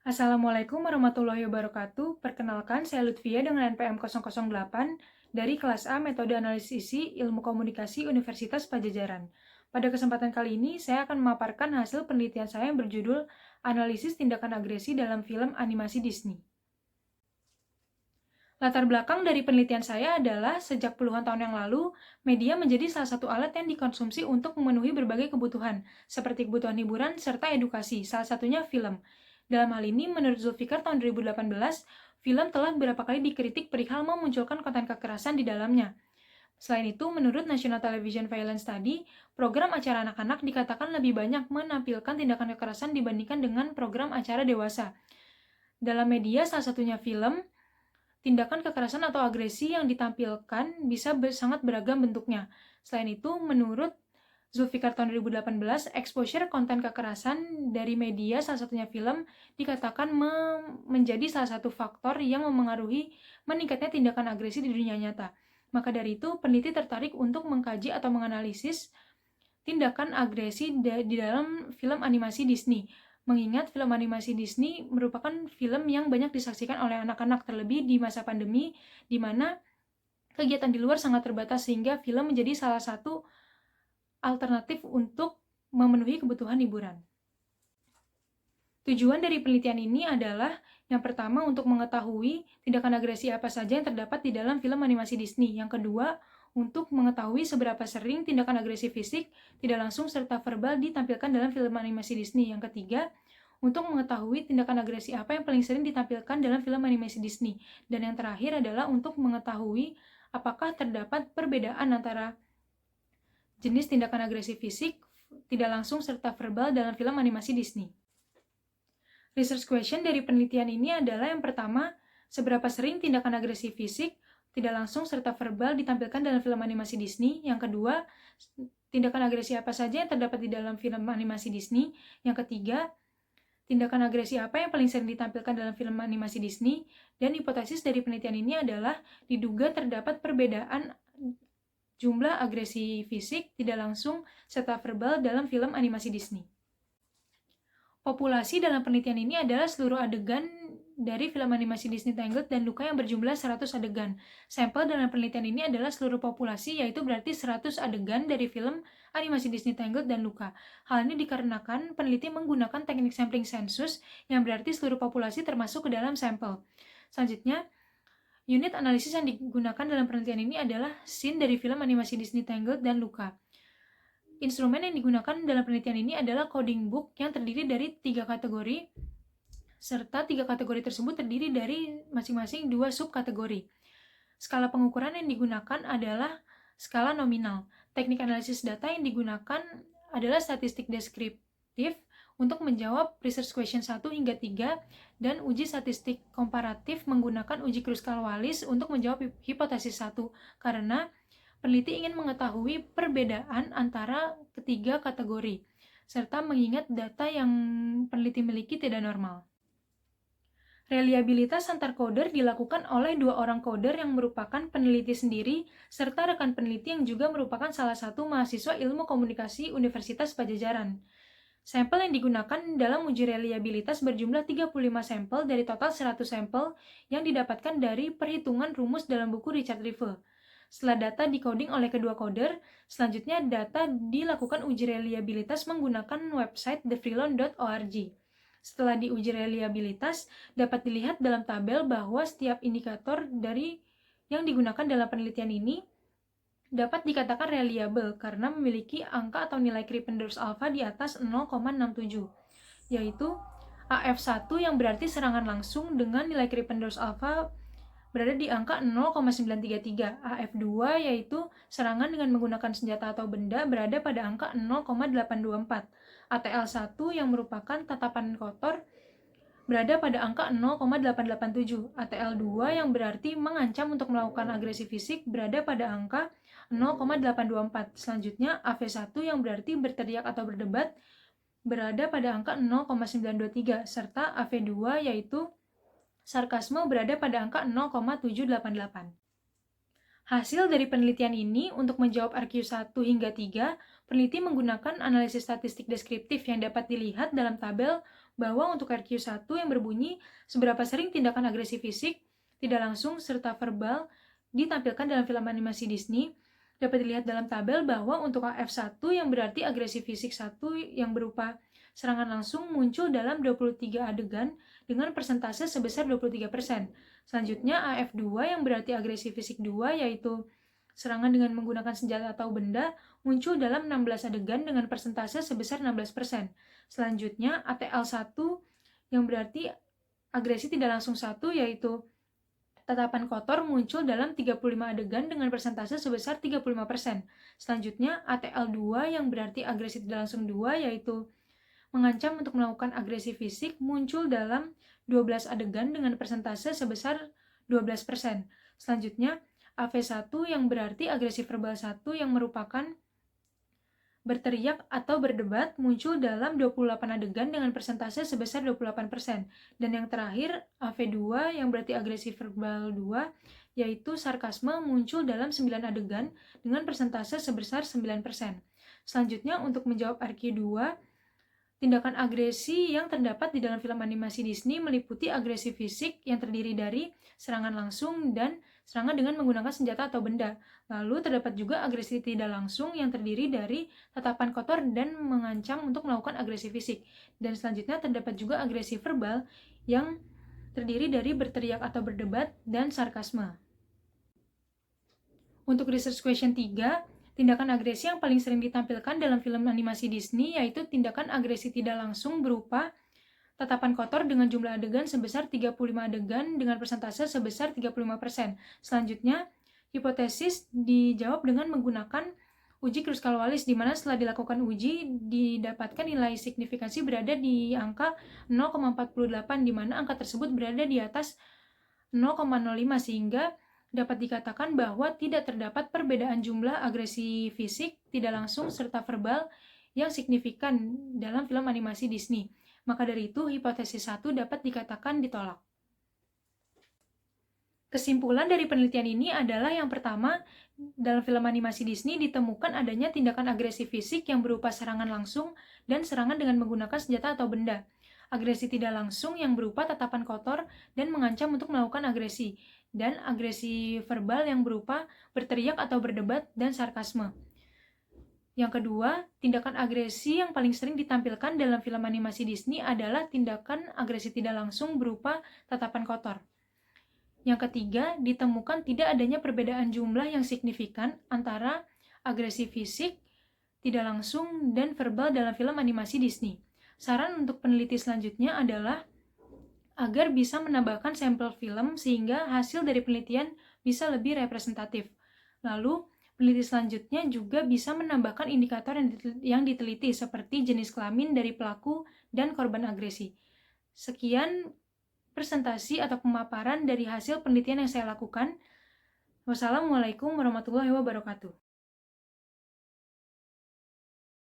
Assalamualaikum warahmatullahi wabarakatuh. Perkenalkan, saya Lutfia dengan NPM 008 dari kelas A Metode Analisis Isi Ilmu Komunikasi Universitas Pajajaran. Pada kesempatan kali ini, saya akan memaparkan hasil penelitian saya yang berjudul Analisis Tindakan Agresi dalam Film Animasi Disney. Latar belakang dari penelitian saya adalah sejak puluhan tahun yang lalu, media menjadi salah satu alat yang dikonsumsi untuk memenuhi berbagai kebutuhan, seperti kebutuhan hiburan serta edukasi, salah satunya film. Dalam hal ini, menurut Zulfikar tahun 2018, film telah beberapa kali dikritik perihal memunculkan konten kekerasan di dalamnya. Selain itu, menurut National Television Violence Study, program acara anak-anak dikatakan lebih banyak menampilkan tindakan kekerasan dibandingkan dengan program acara dewasa. Dalam media, salah satunya film, tindakan kekerasan atau agresi yang ditampilkan bisa sangat beragam bentuknya. Selain itu, menurut Zulfikar tahun 2018, exposure konten kekerasan dari media, salah satunya film, dikatakan menjadi salah satu faktor yang memengaruhi meningkatnya tindakan agresi di dunia nyata. Maka dari itu, peneliti tertarik untuk mengkaji atau menganalisis tindakan agresi di dalam film animasi Disney. Mengingat film animasi Disney merupakan film yang banyak disaksikan oleh anak-anak, terlebih di masa pandemi, di mana kegiatan di luar sangat terbatas sehingga film menjadi salah satu alternatif untuk memenuhi kebutuhan hiburan. Tujuan dari penelitian ini adalah yang pertama untuk mengetahui tindakan agresi apa saja yang terdapat di dalam film animasi Disney. Yang kedua, untuk mengetahui seberapa sering tindakan agresi fisik tidak langsung serta verbal ditampilkan dalam film animasi Disney. Yang ketiga, untuk mengetahui tindakan agresi apa yang paling sering ditampilkan dalam film animasi Disney. Dan yang terakhir adalah untuk mengetahui apakah terdapat perbedaan antara jenis tindakan agresi fisik tidak langsung serta verbal dalam film animasi Disney. Research question dari penelitian ini adalah yang pertama, seberapa sering tindakan agresi fisik tidak langsung serta verbal ditampilkan dalam film animasi Disney. Yang kedua, tindakan agresi apa saja yang terdapat di dalam film animasi Disney. Yang ketiga, tindakan agresi apa yang paling sering ditampilkan dalam film animasi Disney. Dan hipotesis dari penelitian ini adalah diduga terdapat perbedaan jumlah agresi fisik tidak langsung serta verbal dalam film animasi Disney. Populasi dalam penelitian ini adalah seluruh adegan dari film animasi Disney Tangled dan Luca yang berjumlah 100 adegan. Sampel dalam penelitian ini adalah seluruh populasi, yaitu berarti 100 adegan dari film animasi Disney Tangled dan Luca. Hal ini dikarenakan peneliti menggunakan teknik sampling sensus, yang berarti seluruh populasi termasuk ke dalam sampel. Selanjutnya, unit analisis yang digunakan dalam penelitian ini adalah scene dari film animasi Disney Tangled dan Luca. Instrumen yang digunakan dalam penelitian ini adalah coding book yang terdiri dari 3 kategori, serta 3 kategori tersebut terdiri dari masing-masing 2 subkategori. Skala pengukuran yang digunakan adalah skala nominal. Teknik analisis data yang digunakan adalah statistik deskriptif untuk menjawab research question 1 hingga 3 dan uji statistik komparatif menggunakan uji Kruskal-Wallis untuk menjawab hipotesis 1 karena peneliti ingin mengetahui perbedaan antara ketiga kategori, serta mengingat data yang peneliti miliki tidak normal. Reliabilitas antar coder dilakukan oleh 2 orang coder yang merupakan peneliti sendiri, serta rekan peneliti yang juga merupakan salah satu mahasiswa ilmu komunikasi Universitas Pajajaran. Sampel yang digunakan dalam uji reliabilitas berjumlah 35 sampel dari total 100 sampel yang didapatkan dari perhitungan rumus dalam buku Richard Rifle. Setelah data decoding oleh kedua coder, selanjutnya data dilakukan uji reliabilitas menggunakan website thefreelon.org. Setelah diuji reliabilitas, dapat dilihat dalam tabel bahwa setiap indikator dari yang digunakan dalam penelitian ini dapat dikatakan reliable karena memiliki angka atau nilai Krippendorff alpha di atas 0,67, yaitu AF1 yang berarti serangan langsung dengan nilai Krippendorff alpha berada di angka 0,933. AF2 yaitu serangan dengan menggunakan senjata atau benda berada pada angka 0,824. ATL1 yang merupakan tatapan kotor berada pada angka 0,887. ATL2 yang berarti mengancam untuk melakukan agresi fisik berada pada angka 0,824. Selanjutnya AV1 yang berarti berteriak atau berdebat berada pada angka 0,923 serta AV2 yaitu sarkasme berada pada angka 0,788. Hasil dari penelitian ini untuk menjawab RQ1 hingga 3, peneliti menggunakan analisis statistik deskriptif yang dapat dilihat dalam tabel bahwa untuk RQ1 yang berbunyi seberapa sering tindakan agresi fisik, tidak langsung, serta verbal ditampilkan dalam film animasi Disney, dapat dilihat dalam tabel bahwa untuk AF1 yang berarti agresi fisik 1 yang berupa serangan langsung muncul dalam 23 adegan dengan persentase sebesar 23%. Selanjutnya AF2 yang berarti agresi fisik 2 yaitu serangan dengan menggunakan senjata atau benda muncul dalam 16 adegan dengan persentase sebesar 16%. Selanjutnya ATL1 yang berarti agresi tidak langsung 1 yaitu tatapan kotor muncul dalam 35 adegan dengan persentase sebesar 35%. Selanjutnya, ATL2 yang berarti agresi tidak langsung 2 yaitu mengancam untuk melakukan agresi fisik muncul dalam 12 adegan dengan persentase sebesar 12%. Selanjutnya, AV1 yang berarti agresi verbal 1 yang merupakan berteriak atau berdebat muncul dalam 28 adegan dengan persentase sebesar 28%. Dan yang terakhir, AV2 yang berarti agresi verbal 2, yaitu sarkasme muncul dalam 9 adegan dengan persentase sebesar 9%. Selanjutnya, untuk menjawab RQ2, tindakan agresi yang terdapat di dalam film animasi Disney meliputi agresi fisik yang terdiri dari serangan langsung dan serangan dengan menggunakan senjata atau benda. Lalu terdapat juga agresi tidak langsung yang terdiri dari tatapan kotor dan mengancam untuk melakukan agresi fisik. Dan selanjutnya terdapat juga agresi verbal yang terdiri dari berteriak atau berdebat dan sarkasme. Untuk research question 3, tindakan agresi yang paling sering ditampilkan dalam film animasi Disney yaitu tindakan agresi tidak langsung berupa tatapan kotor dengan jumlah adegan sebesar 35 adegan dengan persentase sebesar 35%. Selanjutnya, hipotesis dijawab dengan menggunakan uji Kruskal-Wallis, di mana setelah dilakukan uji didapatkan nilai signifikansi berada di angka 0,48, di mana angka tersebut berada di atas 0,05 sehingga dapat dikatakan bahwa tidak terdapat perbedaan jumlah agresi fisik tidak langsung serta verbal yang signifikan dalam film animasi Disney. Maka dari itu, hipotesis 1 dapat dikatakan ditolak. Kesimpulan dari penelitian ini adalah yang pertama, dalam film animasi Disney ditemukan adanya tindakan agresi fisik yang berupa serangan langsung dan serangan dengan menggunakan senjata atau benda. Agresi tidak langsung yang berupa tatapan kotor dan mengancam untuk melakukan agresi, dan agresi verbal yang berupa berteriak atau berdebat dan sarkasme. Yang kedua, tindakan agresi yang paling sering ditampilkan dalam film animasi Disney adalah tindakan agresi tidak langsung berupa tatapan kotor. Yang ketiga, ditemukan tidak adanya perbedaan jumlah yang signifikan antara agresi fisik, tidak langsung, dan verbal dalam film animasi Disney. Saran untuk peneliti selanjutnya adalah agar bisa menambahkan sampel film sehingga hasil dari penelitian bisa lebih representatif. Lalu, peneliti selanjutnya juga bisa menambahkan indikator yang diteliti seperti jenis kelamin dari pelaku dan korban agresi. Sekian presentasi atau pemaparan dari hasil penelitian yang saya lakukan. Wassalamualaikum warahmatullahi wabarakatuh.